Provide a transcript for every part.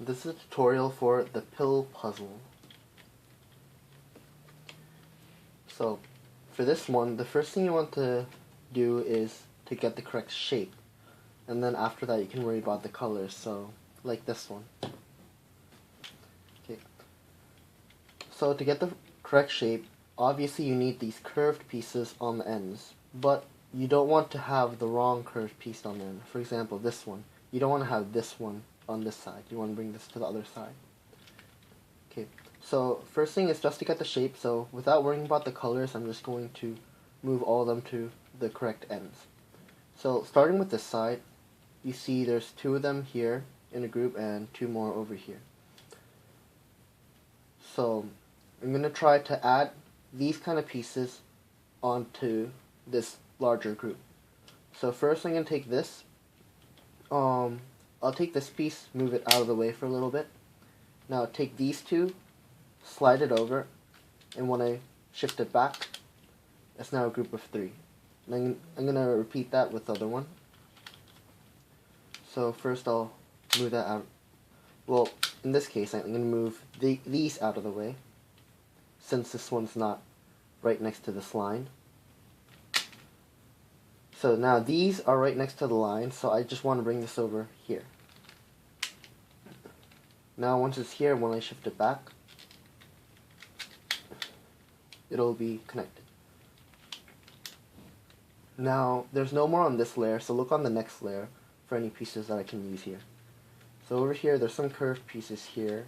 This is a tutorial for the pill puzzle. So, for this one, the first thing you want to do is to get the correct shape. And then after that you can worry about the colors, so like this one. Okay. So to get the correct shape, obviously you need these curved pieces on the ends, but you don't want to have the wrong curved piece on the end. For example, this one. You don't want to have this one on this side. You want to bring this to the other side. Okay, so first thing is just to get the shape, so without worrying about the colors, I'm just going to move all of them to the correct ends. So starting with this side, you see there's two of them here in a group and two more over here. So I'm going to try to add these kind of pieces onto this larger group. So first I'm going to take this. I'll take this piece, move it out of the way for a little bit. Now take these two, slide it over, and when I shift it back, it's now a group of three. And I'm going to repeat that with the other one. So first I'll move that out. Well, in this case, I'm going to move these out of the way, since this one's not right next to this line. So now these are right next to the line, so I just want to bring this over here. Now once it's here, when I shift it back, it'll be connected. Now there's no more on this layer, so look on the next layer for any pieces that I can use here. So over here, there's some curved pieces here,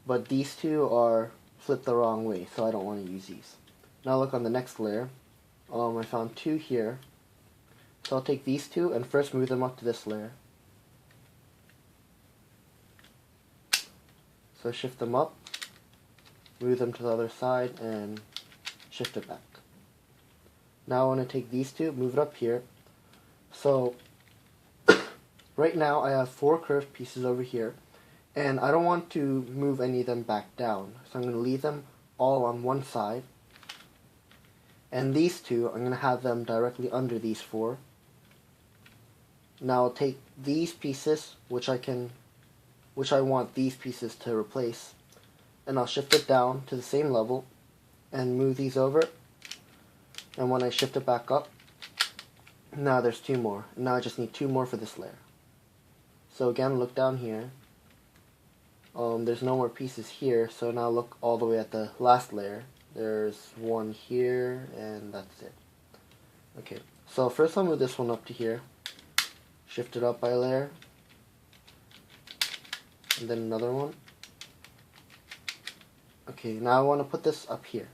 but these two are flipped the wrong way, so I don't want to use these. Now look on the next layer. I found two here, so I'll take these two and first move them up to this layer. So shift them up, move them to the other side, and shift it back. Now I want to take these two, move it up here. So right now I have four curved pieces over here, and I don't want to move any of them back down. So I'm going to leave them all on one side. And these two, I'm going to have them directly under these four. Now I'll take these pieces, which I want these pieces to replace, and I'll shift it down to the same level and move these over. And when I shift it back up, now there's two more. Now I just need two more for this layer. So again, look down here. There's no more pieces here, so now look all the way at the last layer. There's one here, and that's it. Okay, so first I'll move this one up to here. Shift it up by a layer. And then another one. Okay, now I want to put this up here.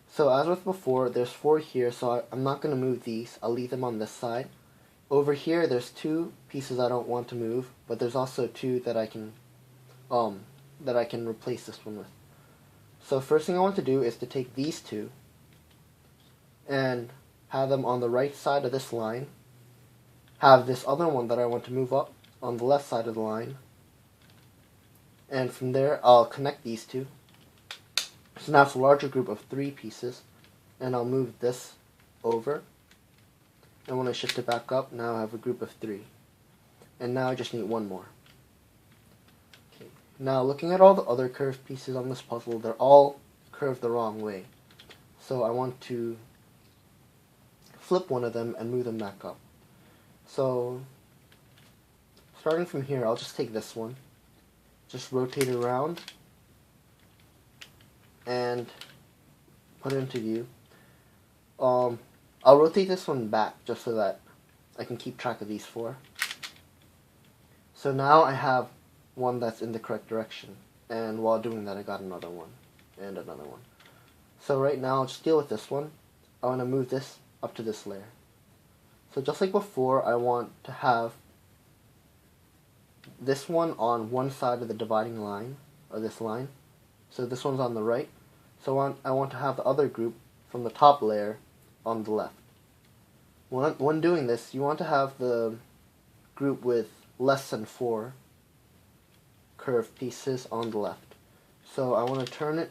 So as with before, there's four here, so I'm not going to move these. I'll leave them on this side. Over here, there's two pieces I don't want to move, but there's also two that I can replace this one with. So first thing I want to do is to take these two and have them on the right side of this line. Have this other one that I want to move up on the left side of the line. And from there, I'll connect these two. So now it's a larger group of three pieces, and I'll move this over. And when I shift it back up, now I have a group of three. And now I just need one more. Okay. Now looking at all the other curved pieces on this puzzle, they're all curved the wrong way. So I want to flip one of them and move them back up. So starting from here, I'll just take this one, just rotate it around, and put it into view. I'll rotate this one back just so that I can keep track of these four. So now I have one that's in the correct direction, and while doing that I got another one, and another one. So right now I'll just deal with this one. I want to move this up to this layer. So just like before, I want to have this one on one side of the dividing line, or this line. So this one's on the right. So I want to have the other group from the top layer on the left. When doing this, you want to have the group with less than four curved pieces on the left. So I want to turn it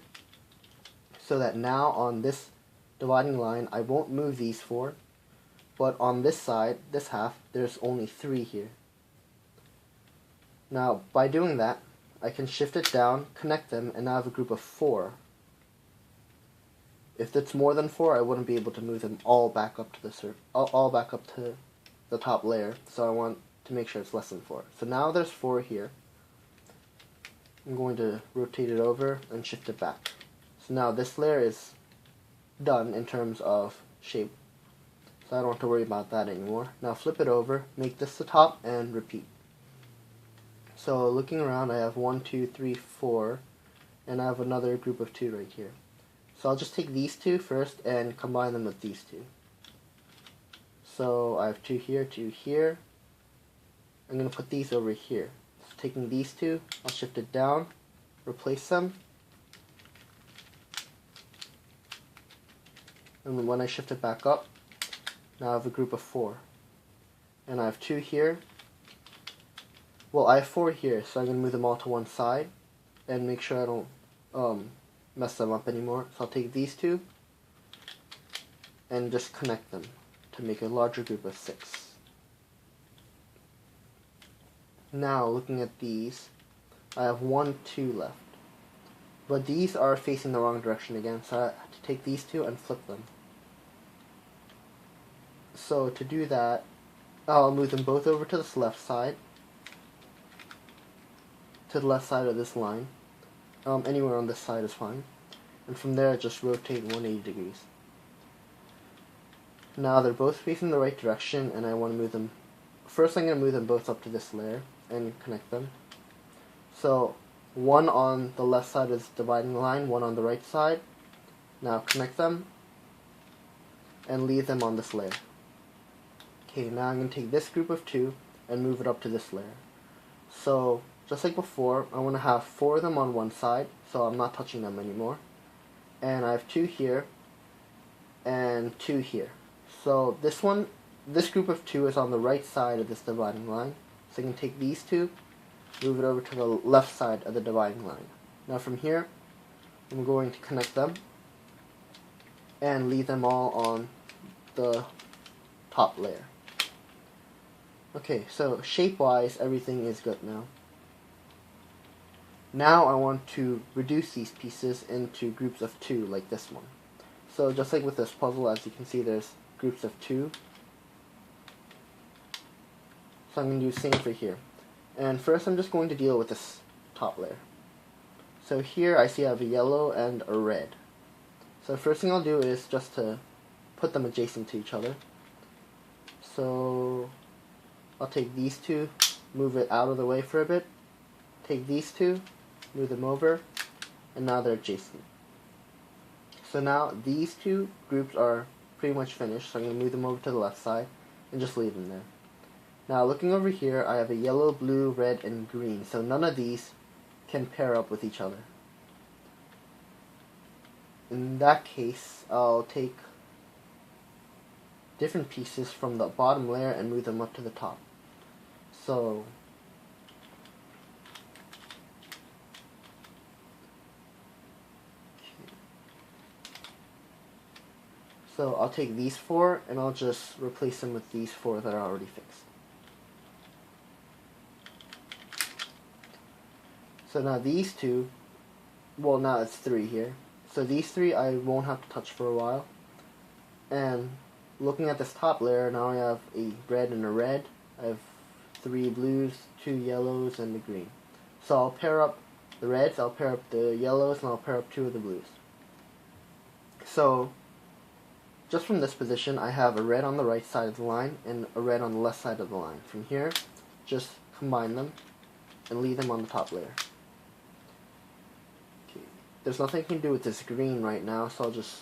so that now on this dividing line, I won't move these four, but on this side, this half, there's only three here. Now, by doing that, I can shift it down, connect them, and now I have a group of 4. If it's more than 4, I wouldn't be able to move them all back up to the all back up to the top layer. So I want to make sure it's less than 4. So now there's 4 here. I'm going to rotate it over and shift it back. So now this layer is done in terms of shape. So I don't have to worry about that anymore. Now flip it over, make this the top, and repeat. So looking around, I have 1, 2, 3, 4, and I have another group of 2 right here. So I'll just take these 2 first and combine them with these 2. So I have 2 here, 2 here. I'm going to put these over here. So taking these 2, I'll shift it down, replace them. And when I shift it back up, now I have a group of 4. And I have 2 here. Well, I have 4 here, so I'm going to move them all to one side and make sure I don't mess them up anymore. So I'll take these 2 and just connect them to make a larger group of 6. Now, looking at these, I have 1, 2 left. But these are facing the wrong direction again, so I have to take these 2 and flip them. So to do that, I'll move them both over to this left side, to the left side of this line. Anywhere on this side is fine. And from there, just rotate 180 degrees. Now they're both facing the right direction, and I want to move them. First, I'm going to move them both up to this layer and connect them. So one on the left side is dividing the line, one on the right side. Now connect them and leave them on this layer. Okay, now I'm going to take this group of 2 and move it up to this layer. So just like before, I want to have 4 of them on one side, so I'm not touching them anymore. And I have 2 here and 2 here. So this group of 2 is on the right side of this dividing line. So I can take these 2, move it over to the left side of the dividing line. Now from here, I'm going to connect them and leave them all on the top layer. Okay, so shape-wise, everything is good now. Now I want to reduce these pieces into groups of 2, like this one. So just like with this puzzle, as you can see, there's groups of 2. So I'm going to do the same for here. And first I'm just going to deal with this top layer. So here I see I have a yellow and a red. So the first thing I'll do is just to put them adjacent to each other. So I'll take these 2, move it out of the way for a bit, take these 2, move them over, and now they're adjacent. So now these 2 groups are pretty much finished, so I'm going to move them over to the left side and just leave them there. Now looking over here, I have a yellow, blue, red, and green, so none of these can pair up with each other. In that case, I'll take different pieces from the bottom layer and move them up to the top. So I'll take these 4 and I'll just replace them with these 4 that are already fixed. So now these 2, well now it's 3 here. So these 3 I won't have to touch for a while. And looking at this top layer, now I have a red and a red. I have 3 blues, 2 yellows, and a green. So I'll pair up the reds, I'll pair up the yellows, and I'll pair up 2 of the blues. So just from this position, I have a red on the right side of the line and a red on the left side of the line. From here, just combine them and leave them on the top layer. Okay. There's nothing I can do with this green right now, so I'll just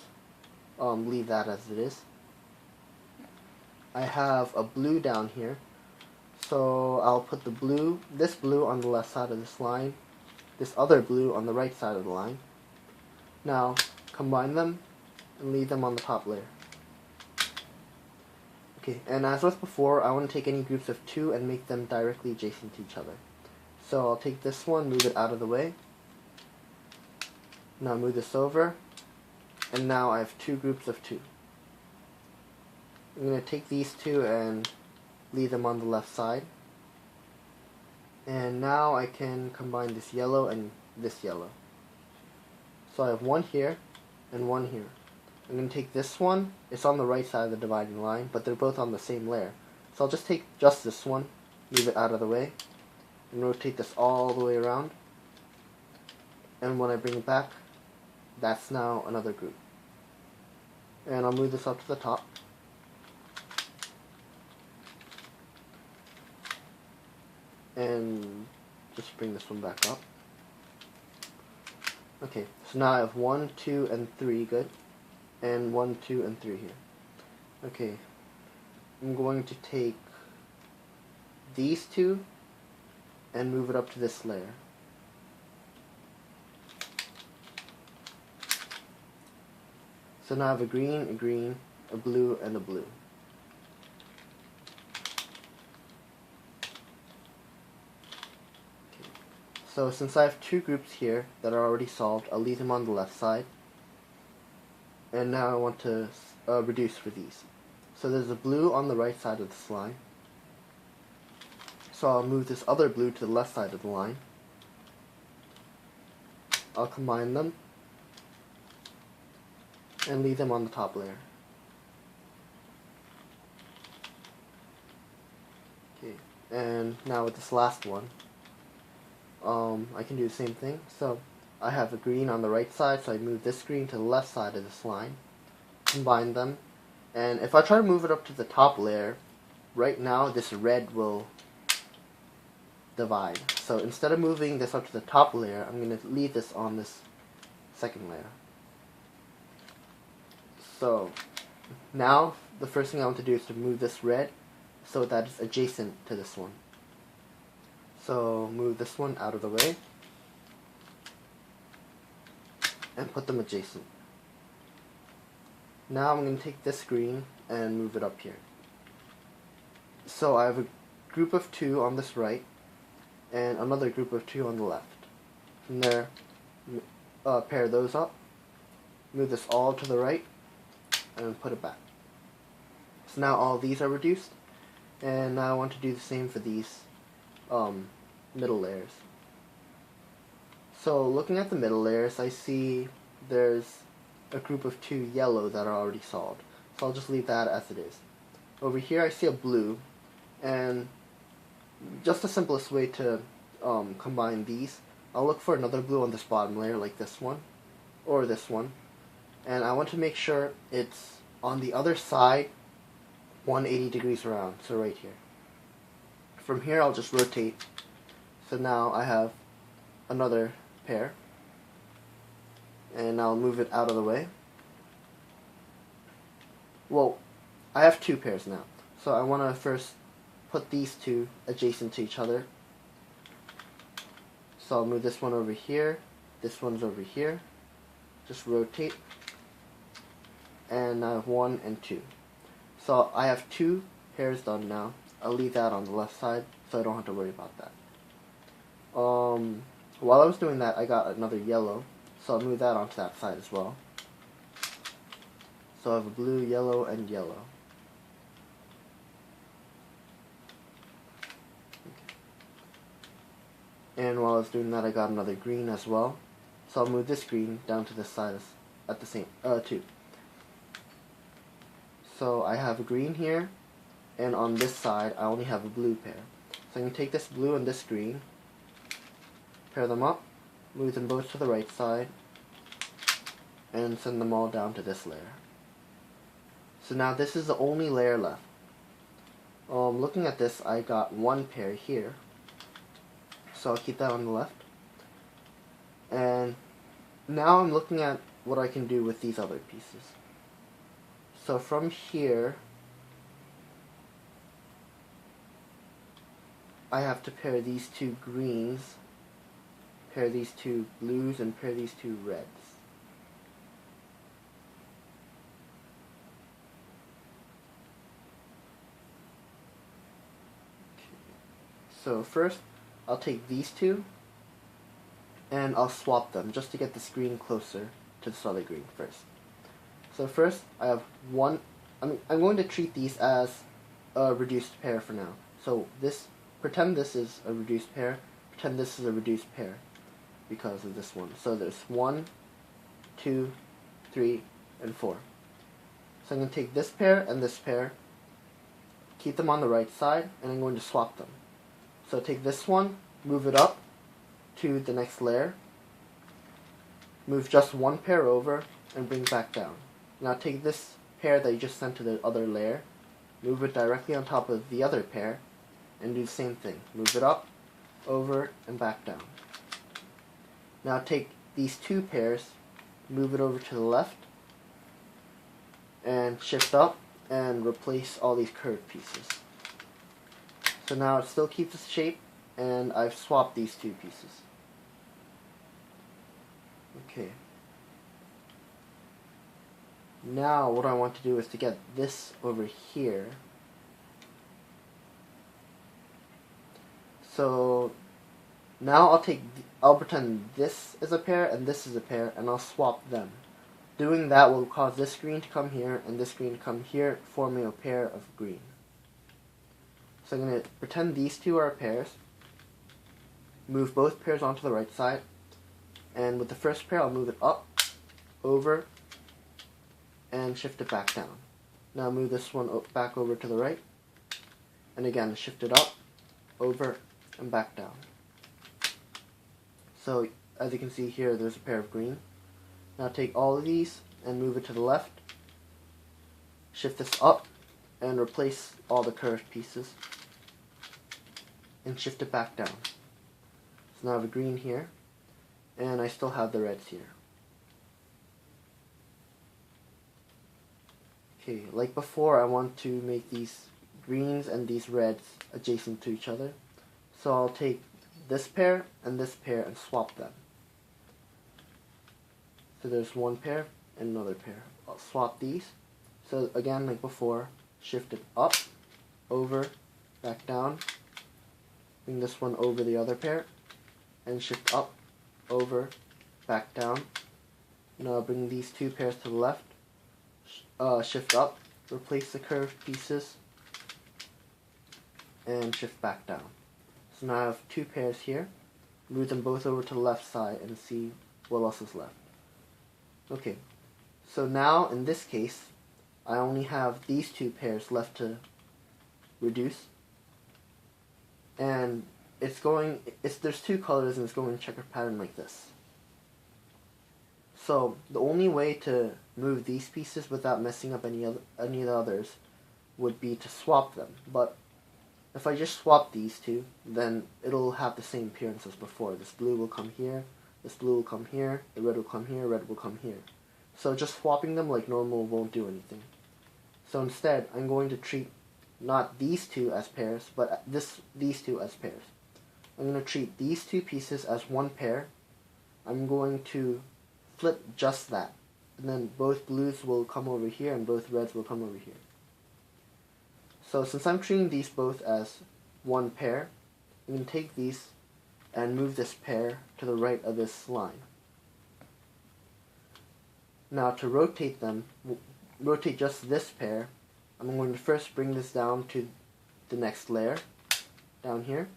leave that as it is. I have a blue down here, so I'll put the blue, this blue on the left side of this line, this other blue on the right side of the line. Now, combine them and leave them on the top layer. Okay, and as with before, I want to take any groups of 2 and make them directly adjacent to each other. So I'll take this one, move it out of the way. Now move this over, and now I have 2 groups of 2. I'm going to take these 2 and leave them on the left side. And now I can combine this yellow and this yellow. So I have one here and one here. I'm going to take this one, it's on the right side of the dividing line, but they're both on the same layer. So I'll just take just this one, move it out of the way, and rotate this all the way around. And when I bring it back, that's now another group. And I'll move this up to the top. And just bring this one back up. Okay, so now I have 1, 2, and 3, good. And 1, 2, and 3 here. Okay, I'm going to take these two and move it up to this layer. So now I have a green, a blue, and a blue. Okay. So since I have two groups here that are already solved, I'll leave them on the left side. And now I want to reduce for these. So there's a blue on the right side of this line. So I'll move this other blue to the left side of the line. I'll combine them and leave them on the top layer. Okay, and now with this last one, I can do the same thing. So I have a green on the right side, so I move this green to the left side of this line, combine them, and if I try to move it up to the top layer, right now this red will divide. So instead of moving this up to the top layer, I'm going to leave this on this second layer. So now the first thing I want to do is to move this red so that it's adjacent to this one. So move this one out of the way and put them adjacent. Now I'm going to take this green and move it up here. So I have a group of two on this right and another group of two on the left. From there, pair those up, move this all to the right, and put it back. So now all these are reduced, and now I want to do the same for these middle layers. So looking at the middle layers, I see there's a group of two yellow that are already solved. So I'll just leave that as it is. Over here I see a blue, and just the simplest way to combine these, I'll look for another blue on this bottom layer like this one, or this one, and I want to make sure it's on the other side 180 degrees around, so right here. From here I'll just rotate, so now I have another pair, and I'll move it out of the way. Well, I have two pairs now, so I want to first put these two adjacent to each other. So I'll move this one over here, this one's over here, just rotate, and I have 1 and 2. So I have two pairs done now. I'll leave that on the left side so I don't have to worry about that. While I was doing that, I got another yellow, so I'll move that onto that side as well. So I have a blue, yellow, and yellow. And while I was doing that, I got another green as well. So I'll move this green down to this side at the same, too. So I have a green here, and on this side, I only have a blue pair. So I'm going to take this blue and this green, pair them up, move them both to the right side, and send them all down to this layer. So now this is the only layer left. Looking at this, I got one pair here. So I'll keep that on the left. And now I'm looking at what I can do with these other pieces. So from here, I have to pair these two greens, pair these two blues, and pair these two reds. So first, I'll take these two, and I'll swap them just to get this green closer to this other green first. So first, I have one. I'm going to treat these as a reduced pair for now. So this pretend this is a reduced pair, pretend this is a reduced pair because of this one. So there's 1, 2, 3, and 4. So I'm going to take this pair and this pair, keep them on the right side, and I'm going to swap them. So take this one, move it up to the next layer, move just one pair over, and bring it back down. Now take this pair that you just sent to the other layer, move it directly on top of the other pair, and do the same thing. Move it up, over, and back down. Now take these two pairs, move it over to the left, and shift up, and replace all these curved pieces. So now it still keeps its shape, and I've swapped these two pieces. Okay. Now what I want to do is to get this over here. So now I'll pretend this is a pair and this is a pair, and I'll swap them. Doing that will cause this green to come here and this green to come here, forming a pair of green. So I'm going to pretend these two are pairs, move both pairs onto the right side, and with the first pair I'll move it up, over, and shift it back down. Now move this one back over to the right, and again shift it up, over, and back down. So as you can see here, there's a pair of green. Now take all of these and move it to the left, shift this up, and replace all the curved pieces, and shift it back down. So now I have a green here, and I still have the reds here. Okay, like before, I want to make these greens and these reds adjacent to each other. So I'll take this pair and swap them. So there's one pair and another pair. I'll swap these. So again, like before, shift it up, over, back down. Bring this one over the other pair, and shift up, over, back down. Now bring these two pairs to the left, shift up, replace the curved pieces, and shift back down. So now I have two pairs here. Move them both over to the left side and see what else is left. Okay, so now in this case, I only have these two pairs left to reduce, and there's two colors and it's going in a checkered pattern like this. So the only way to move these pieces without messing up any of the others would be to swap them. But if I just swap these two, then it'll have the same appearance as before. This blue will come here, this blue will come here, the red will come here, red will come here. So just swapping them like normal won't do anything. So instead, I'm going to treat not these two as pairs, but these two as pairs. I'm going to treat these two pieces as one pair. I'm going to flip just that. And then both blues will come over here and both reds will come over here. So since I'm treating these both as one pair, I'm going to take these and move this pair to the right of this line. Now to rotate them, rotate just this pair, I'm going to first bring this down to the next layer, down here.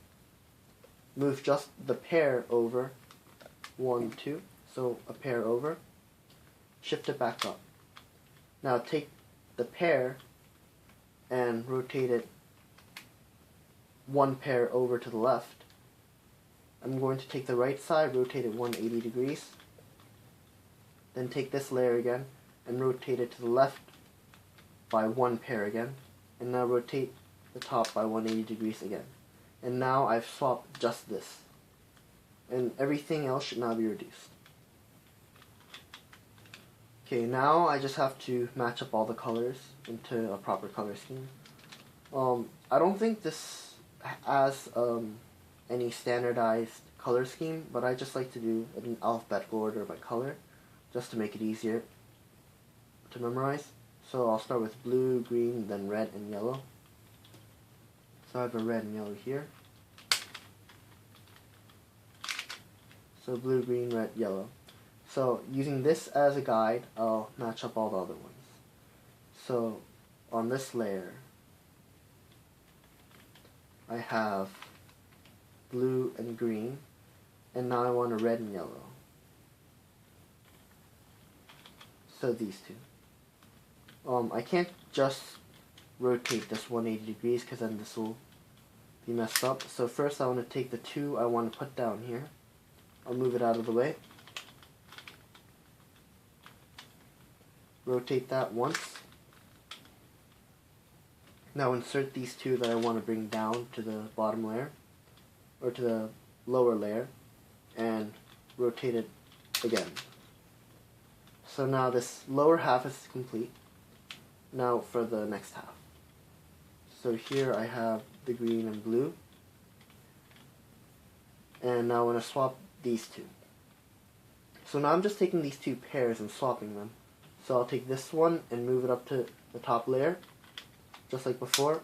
Move just the pair over, 1, 2, so a pair over. Shift it back up. Now take the pair and rotate it one pair over to the left. I'm going to take the right side, rotate it 180 degrees. Then take this layer again and rotate it to the left by one pair again. And now rotate the top by 180 degrees again. And now I've swapped just this. And everything else should now be reduced. Okay, now I just have to match up all the colors into a proper color scheme. I don't think this has any standardized color scheme, but I just like to do it in alphabetical order by color, just to make it easier to memorize. So I'll start with blue, green, then red and yellow. So I have a red and yellow here. So blue, green, red, yellow. So using this as a guide, I'll match up all the other ones. So on this layer, I have blue, and green. And now I want a red and yellow. So these two. I can't just rotate this 180 degrees because then this will be messed up. So first I want to take the two I want to put down here. I'll move it out of the way. Rotate that once. Now insert these two that I want to bring down to the bottom layer, or to the lower layer, and rotate it again. So now this lower half is complete. Now for the next half. So here I have the green and blue. And now I want to swap these two. So now I'm just taking these two pairs and swapping them. So I'll take this one and move it up to the top layer, just like before.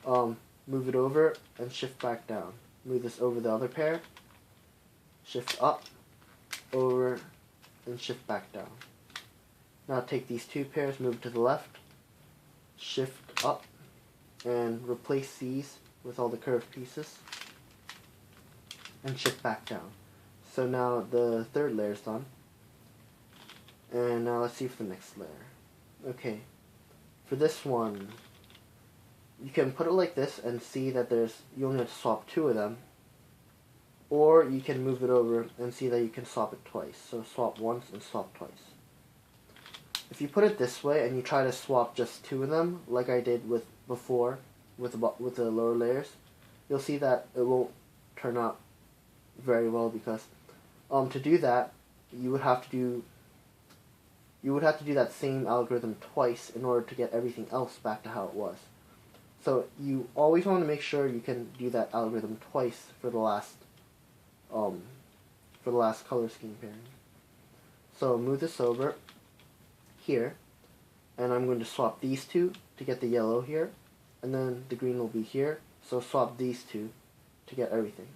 Move it over and shift back down. Move this over the other pair, shift up, over, and shift back down. Now take these two pairs, move to the left, shift up, and replace these with all the curved pieces, and shift back down. So now the third layer is done. And now let's see for the next layer. Okay, for this one, you can put it like this and see that you only have to swap two of them, or you can move it over and see that you can swap it twice. So swap once and swap twice. If you put it this way and you try to swap just two of them, like I did before with the lower layers, you'll see that it won't turn out very well, because to do that you would have to do that same algorithm twice in order to get everything else back to how it was. So you always want to make sure you can do that algorithm twice for the last color scheme pairing. So move this over here, and I'm going to swap these two to get the yellow here, and then the green will be here. So swap these two to get everything.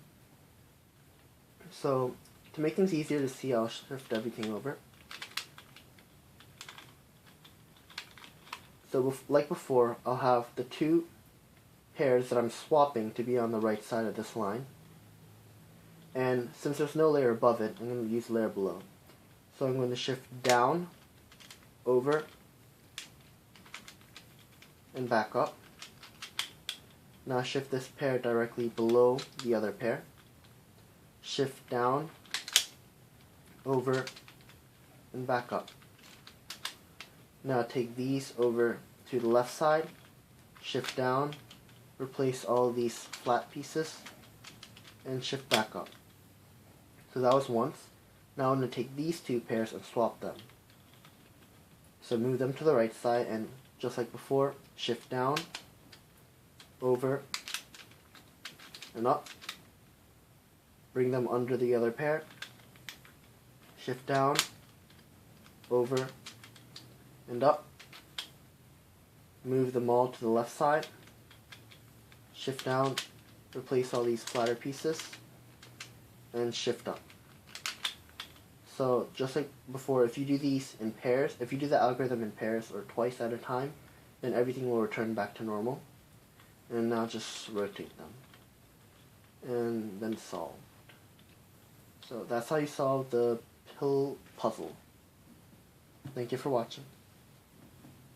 So to make things easier to see, I'll shift everything over. So like before, I'll have the two pairs that I'm swapping to be on the right side of this line. And since there's no layer above it, I'm going to use the layer below. So I'm going to shift down, over, and back up. Now shift this pair directly below the other pair. Shift down, over, and back up. Now take these over to the left side, shift down, replace all of these flat pieces, and shift back up. So that was once. Now I'm going to take these two pairs and swap them. So move them to the right side, and just like before, shift down, over, and up. Bring them under the other pair, shift down, over, and up. Move them all to the left side, shift down, replace all these flatter pieces, and shift up. So just like before, if you do these in pairs, if you do the algorithm in pairs or twice at a time, then everything will return back to normal. And now just rotate them, and then solve. So that's how you solve the pill puzzle. Thank you for watching.